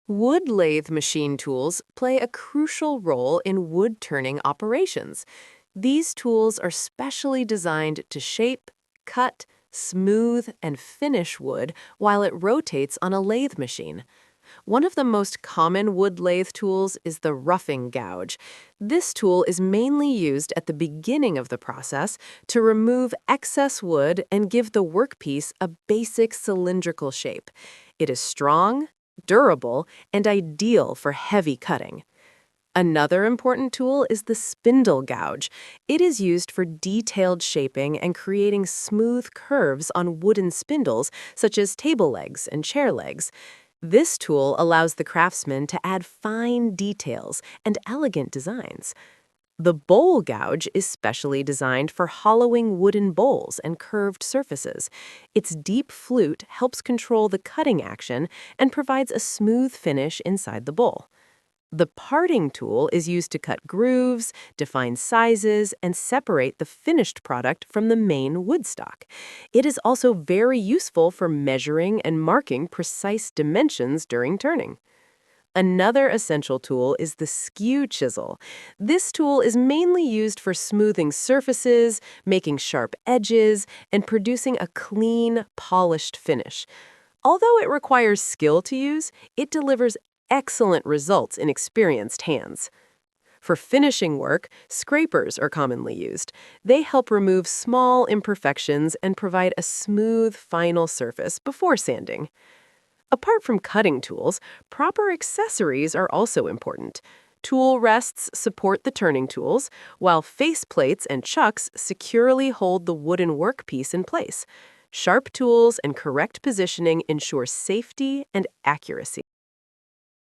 Wood lathe machine tools play a crucial role in wood turning operations. These tools are specially designed to shape, cut, smooth, and finish wood while it rotates on a lathe machine. One of the most common wood lathe tools is the roughing gouge. This tool is mainly used at the beginning of the process to remove excess wood and give the workpiece a basic cylindrical shape. It is strong, durable, and ideal for heavy cutting. Another important tool is the spindle gouge. It is used for detailed shaping and creating smooth curves on wooden spindles, such as table legs and chair legs. This tool allows the craftsman to add fine details and elegant designs. The bowl gouge is specially designed for hollowing wooden bowls and curved surfaces. Its deep flute helps control the cutting action and provides a smooth finish inside the bowl. The parting tool is used to cut grooves, define sizes, and separate the finished product from the main wood stock. It is also very useful for measuring and marking precise dimensions during turning. Another essential tool is the skew chisel. This tool is mainly used for smoothing surfaces, making sharp edges, and producing a clean, polished finish. Although it requires skill to use, it delivers excellent results in experienced hands. For finishing work, scrapers are commonly used. They help remove small imperfections and provide a smooth, final surface before sanding. Apart from cutting tools, proper accessories are also important. Tool rests support the turning tools, while face plates and chucks securely hold the wooden workpiece in place. Sharp tools and correct positioning ensure safety and accuracy.